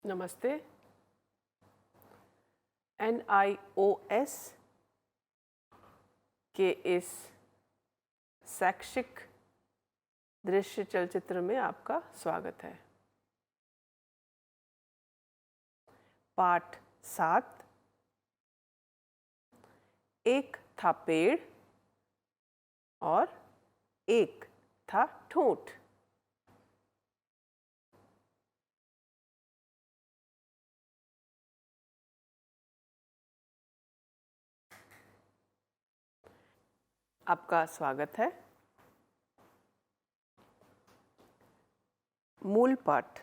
नमस्ते। NIOS के इस शैक्षिक दृश्य चलचित्र में आपका स्वागत है। पाठ 7। एक था पेड़ और एक था ठूंठ। आपका स्वागत है। मूल पाठ।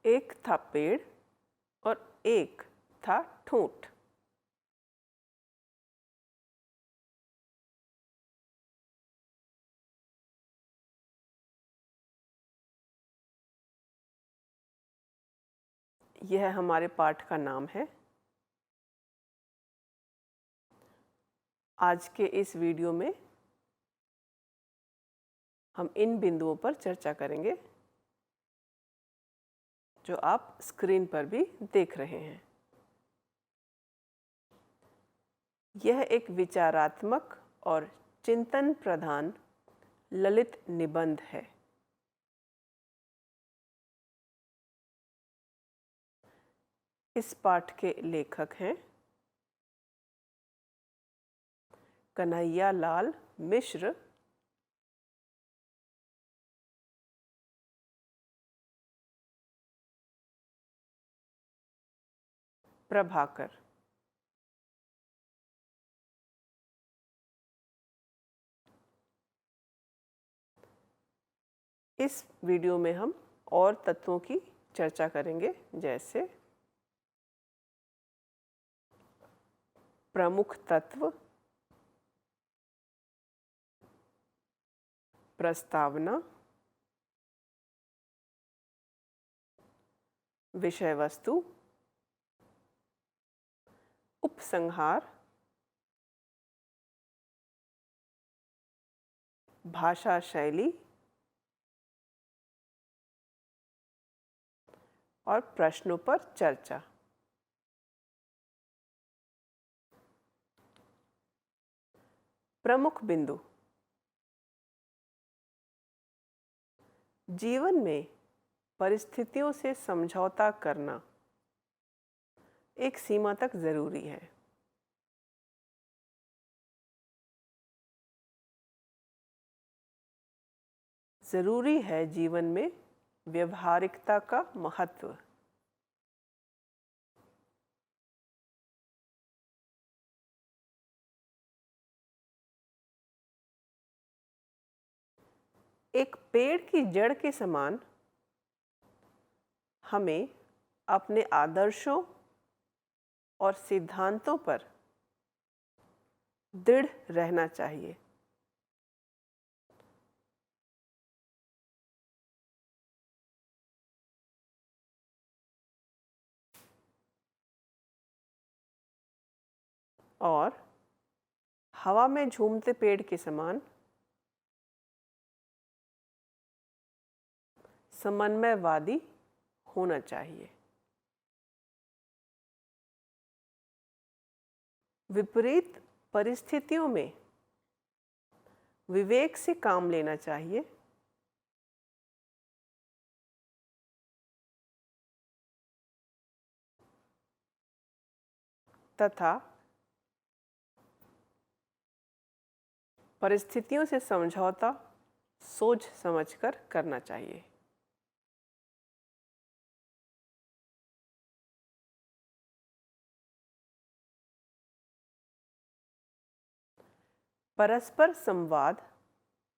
एक था पेड़ और एक था ठूंठ। यह हमारे पाठ का नाम है। आज के इस वीडियो में हम इन बिंदुओं पर चर्चा करेंगे जो आप स्क्रीन पर भी देख रहे हैं। यह एक विचारात्मक और चिंतन प्रधान ललित निबंध है। इस पाठ के लेखक हैं कन्हैया लाल मिश्र, प्रभाकर। इस वीडियो में हम और तत्वों की चर्चा करेंगे, जैसे प्रमुख तत्व, प्रस्तावना, विषय वस्तु, उपसंहार, भाषा शैली और प्रश्नों पर चर्चा। प्रमुख बिंदु। जीवन में परिस्थितियों से समझौता करना एक सीमा तक जरूरी है। जरूरी है जीवन में व्यवहारिकता का महत्व। एक पेड़ की जड़ के समान हमें अपने आदर्शों और सिद्धांतों पर दृढ़ रहना चाहिए। और हवा में झूमते पेड़ के समान समन्वयवादी होना चाहिए। विपरीत परिस्थितियों में विवेक से काम लेना चाहिए तथा परिस्थितियों से समझौता सोच समझकर करना चाहिए। परस्पर संवाद,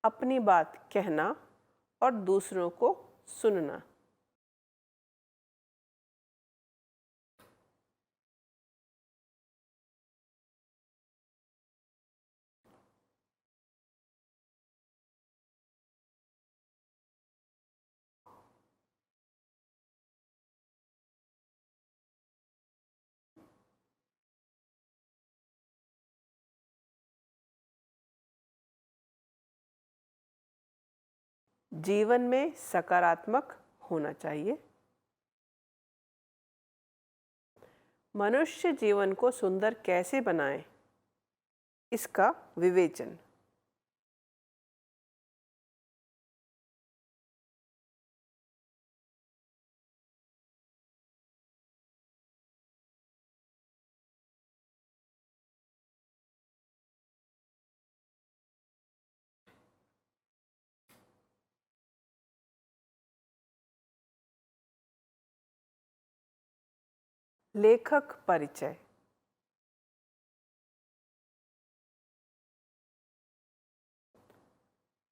अपनी बात कहना और दूसरों को सुनना। जीवन में सकारात्मक होना चाहिए। मनुष्य जीवन को सुंदर कैसे बनाए, इसका विवेचन। लेखक परिचय।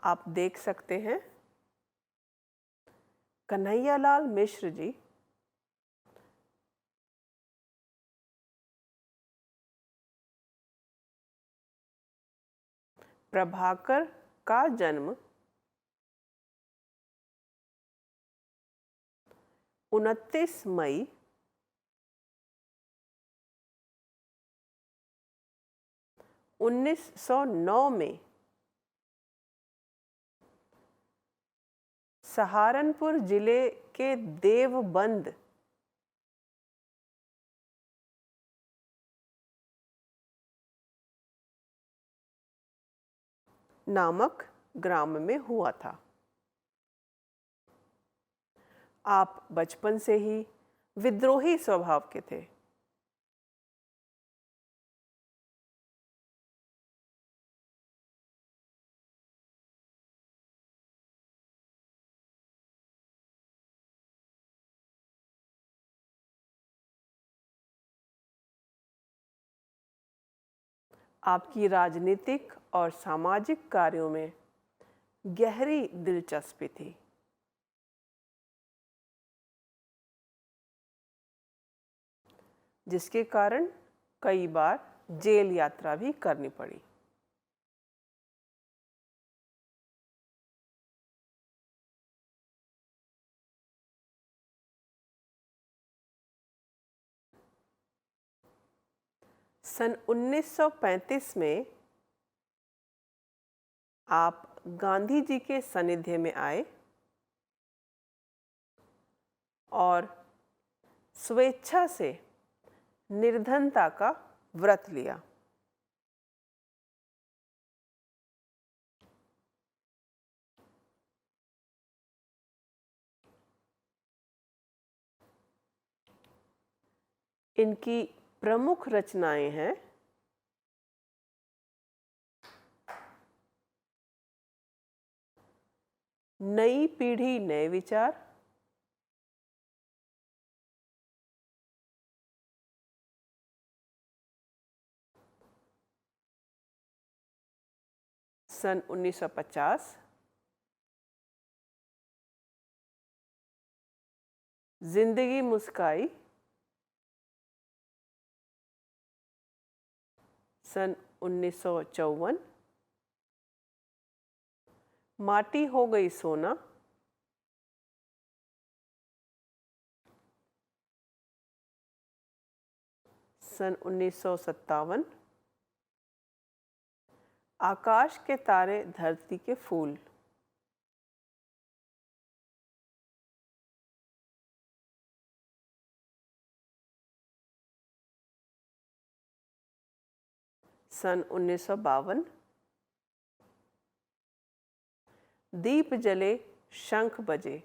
आप देख सकते हैं, कन्हैयालाल मिश्र जी प्रभाकर का जन्म 29 मई 1909 में सहारनपुर जिले के देवबंद नामक ग्राम में हुआ था। आप बचपन से ही विद्रोही स्वभाव के थे। आपकी राजनीतिक और सामाजिक कार्यों में गहरी दिलचस्पी थी। जिसके कारण कई बार जेल यात्रा भी करनी पड़ी। सन 1935 में आप गांधी जी के सानिध्य में आए और स्वेच्छा से निर्धनता का व्रत लिया। इनकी प्रमुख रचनाएं हैं नई पीढ़ी नए विचार, सन 1950, जिंदगी मुस्काई, सन 1954, माटी हो गई सोना, सन 1957, आकाश के तारे धरती के फूल, सन 1952, दीप जले शंख बजे,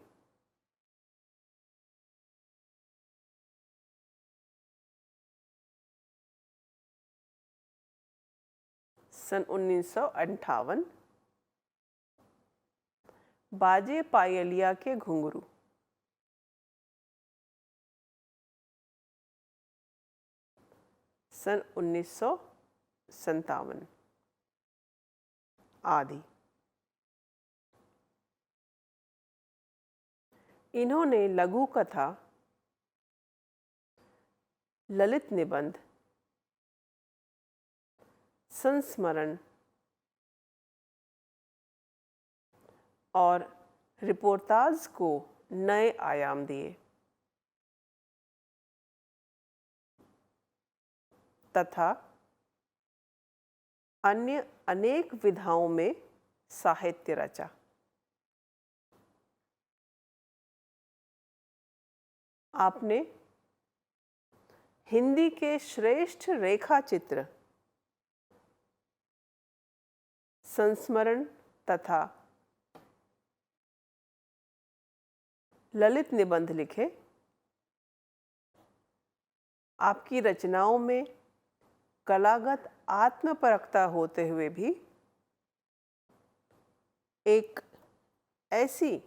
सन 1958, बाजे पायलिया के घुंघरू, सन 1957 आदि। इन्होंने लघु कथा, ललित निबंध, संस्मरण और रिपोर्टाज को नए आयाम दिए तथा अन्य अनेक विधाओं में साहित्य रचा। आपने हिंदी के श्रेष्ठ रेखा चित्र, संस्मरण तथा ललित निबंध लिखे। आपकी रचनाओं में कलागत आत्मपरकता होते हुए भी एक ऐसी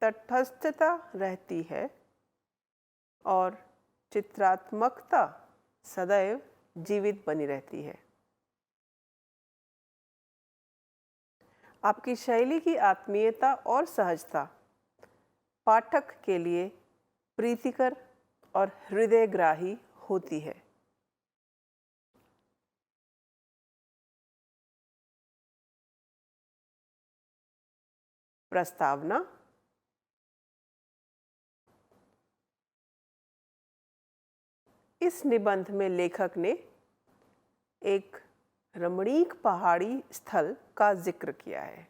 तटस्थता रहती है और चित्रात्मकता सदैव जीवित बनी रहती है। आपकी शैली की आत्मीयता और सहजता पाठक के लिए प्रीतिकर और हृदयग्राही होती है। प्रस्तावना। इस निबंध में लेखक ने एक रमणीक पहाड़ी स्थल का जिक्र किया है।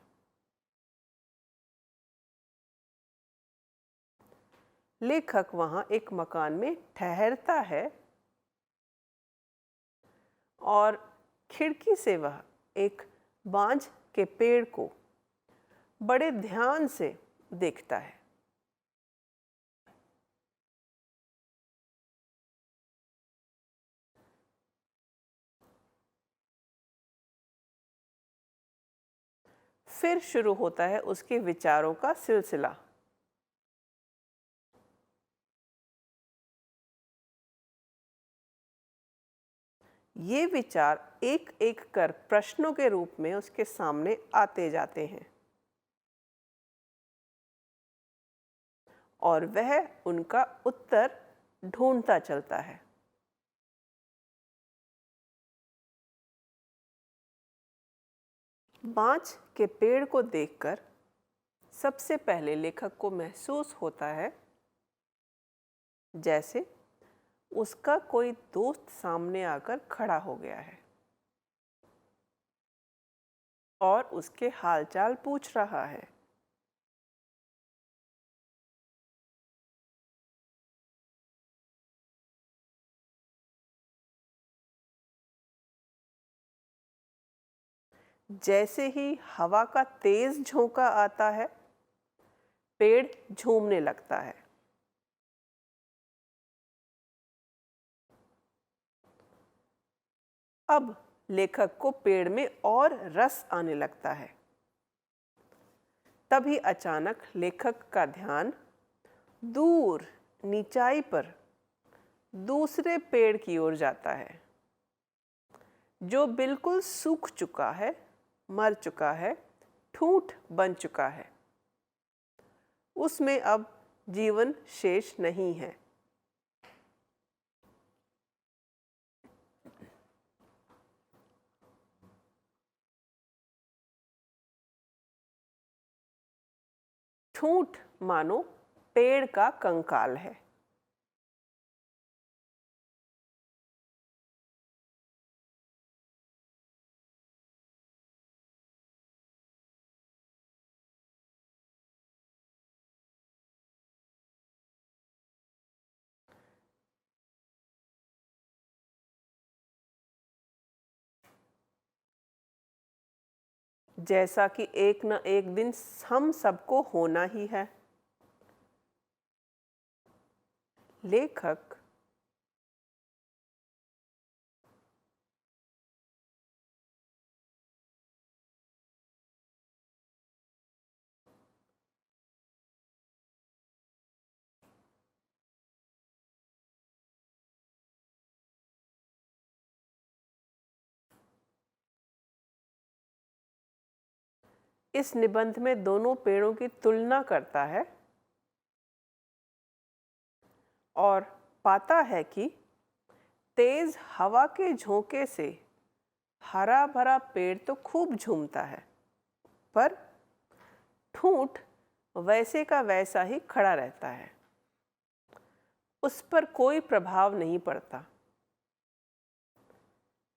लेखक वहां एक मकान में ठहरता है और खिड़की से वह एक बांज के पेड़ को बड़े ध्यान से देखता है। फिर शुरू होता है उसके विचारों का सिलसिला। ये विचार एक एक कर प्रश्नों के रूप में उसके सामने आते जाते हैं और वह उनका उत्तर ढूंढता चलता है। बांज के पेड़ को देखकर सबसे पहले लेखक को महसूस होता है जैसे उसका कोई दोस्त सामने आकर खड़ा हो गया है और उसके हालचाल पूछ रहा है। जैसे ही हवा का तेज झोंका आता है, पेड़ झूमने लगता है। अब लेखक को पेड़ में और रस आने लगता है। तभी अचानक लेखक का ध्यान दूर नीचाई पर दूसरे पेड़ की ओर जाता है जो बिल्कुल सूख चुका है, मर चुका है, ठूंठ बन चुका है। उसमें अब जीवन शेष नहीं है। ठूंठ मानो पेड़ का कंकाल है। जैसा कि एक न एक दिन हम सबको होना ही है। लेखक इस निबंध में दोनों पेड़ों की तुलना करता है और पाता है कि तेज हवा के झोंके से हरा भरा पेड़ तो खूब झूमता है, पर ठूंठ वैसे का वैसा ही खड़ा रहता है। उस पर कोई प्रभाव नहीं पड़ता।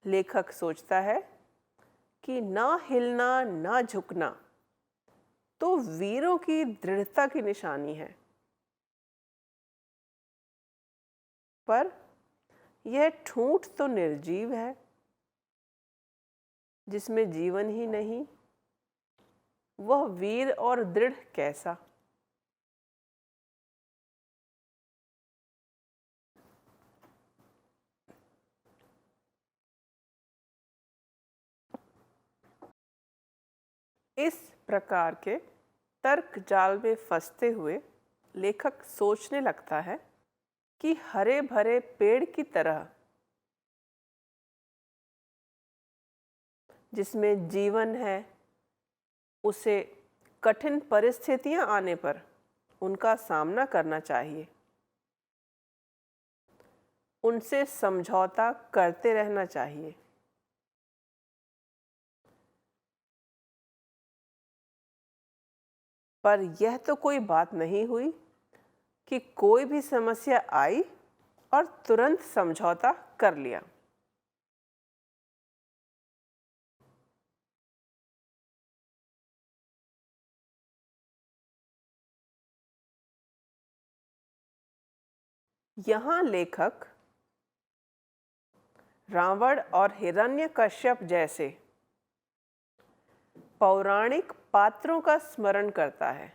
लेखक सोचता है कि ना हिलना ना झुकना तो वीरों की दृढ़ता की निशानी है। पर यह ठूंठ तो निर्जीव है, जिसमें जीवन ही नहीं, वह वीर और दृढ़ कैसा। इस प्रकार के तर्क जाल में फंसते हुए लेखक सोचने लगता है कि हरे भरे पेड़ की तरह, जिसमें जीवन है, उसे कठिन परिस्थितियां आने पर उनका सामना करना चाहिए, उनसे समझौता करते रहना चाहिए। पर यह तो कोई बात नहीं हुई कि कोई भी समस्या आई और तुरंत समझौता कर लिया। यहाँ लेखक रावण और हिरण्यकश्यप जैसे पौराणिक पात्रों का स्मरण करता है।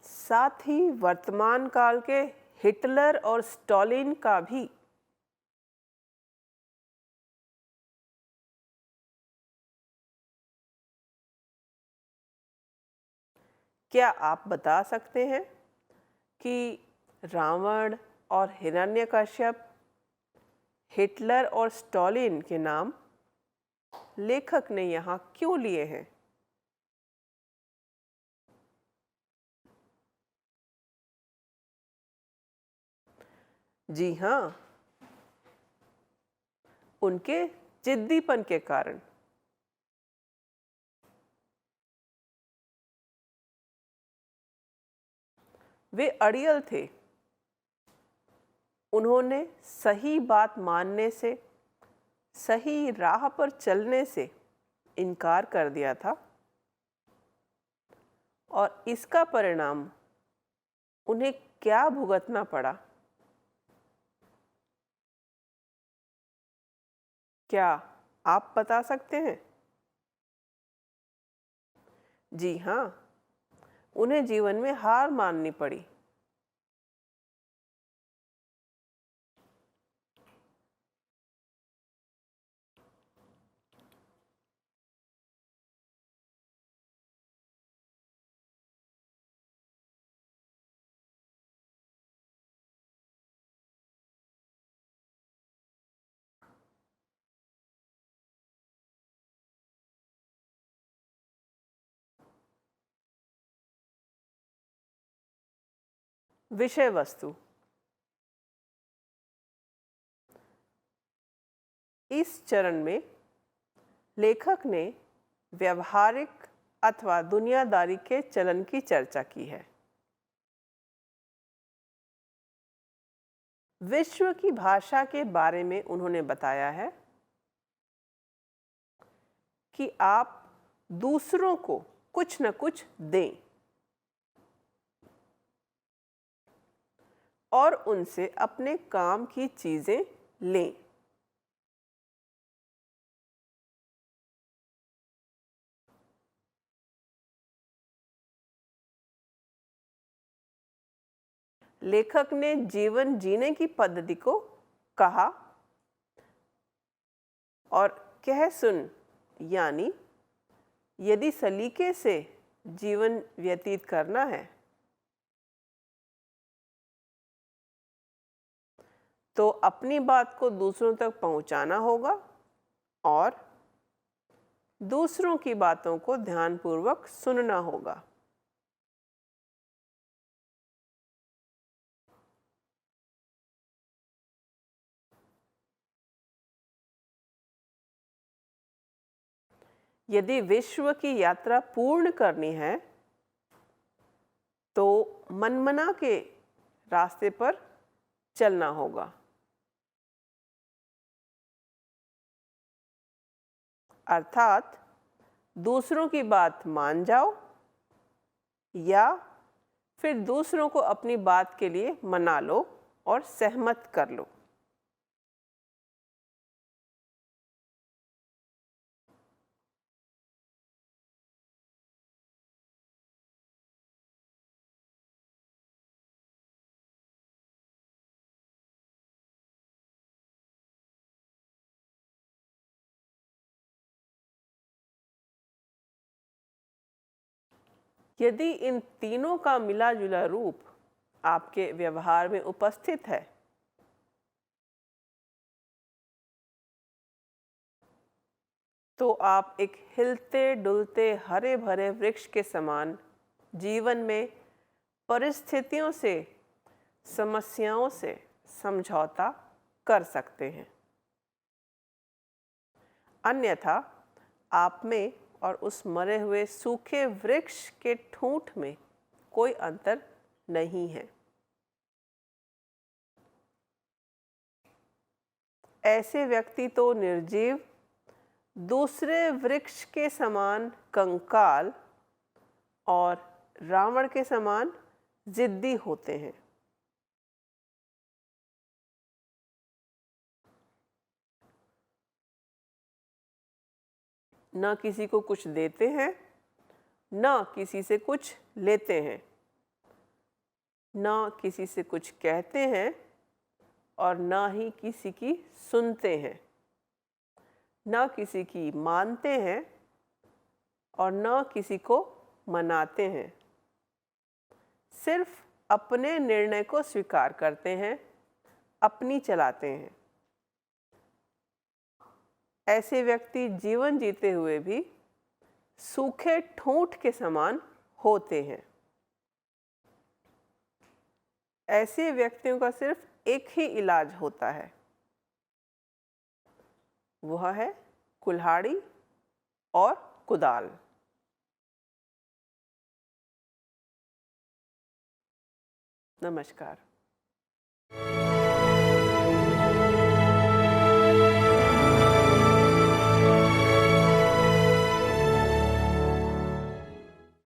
साथ ही वर्तमान काल के हिटलर और स्टालिन का भी क्या आप बता सकते हैं कि रावण और हिरण्यकश्यप, हिटलर और स्टालिन के नाम लेखक ने यहाँ क्यों लिए हैं? जी हाँ, उनके जिद्दीपन के कारण। वे अड़ियल थे। उन्होंने सही बात मानने से, सही राह पर चलने से इनकार कर दिया था और इसका परिणाम उन्हें क्या भुगतना पड़ा, क्या आप बता सकते हैं? जी हाँ, उन्हें जीवन में हार माननी पड़ी। विषय वस्तु। इस चरण में लेखक ने व्यवहारिक अथवा दुनियादारी के चलन की चर्चा की है। विश्व की भाषा के बारे में उन्होंने बताया है कि आप दूसरों को कुछ न कुछ दें और उनसे अपने काम की चीजें लें। लेखक ने जीवन जीने की पद्धति को कहा और कह सुन, यानी यदि सलीके से जीवन व्यतीत करना है तो अपनी बात को दूसरों तक पहुंचाना होगा और दूसरों की बातों को ध्यानपूर्वक सुनना होगा। यदि विश्व की यात्रा पूर्ण करनी है तो मनमना के रास्ते पर चलना होगा। अर्थात दूसरों की बात मान जाओ या फिर दूसरों को अपनी बात के लिए मना लो और सहमत कर लो। यदि इन तीनों का मिला जुला रूप आपके व्यवहार में उपस्थित है तो आप एक हिलते डुलते हरे भरे वृक्ष के समान जीवन में परिस्थितियों से, समस्याओं से समझौता कर सकते हैं। अन्यथा आप में और उस मरे हुए सूखे वृक्ष के ठूंठ में कोई अंतर नहीं है। ऐसे व्यक्ति तो निर्जीव, दूसरे वृक्ष के समान कंकाल और रावण के समान जिद्दी होते हैं। न किसी को कुछ देते हैं, न किसी से कुछ लेते हैं, न किसी से कुछ कहते हैं और न ही किसी की सुनते हैं, न किसी की मानते हैं और न किसी को मनाते हैं। सिर्फ अपने निर्णय को स्वीकार करते हैं, अपनी चलाते हैं। ऐसे व्यक्ति जीवन जीते हुए भी सूखे ठूंठ के समान होते हैं। ऐसे व्यक्तियों का सिर्फ एक ही इलाज होता है, वह है कुल्हाड़ी और कुदाल। नमस्कार।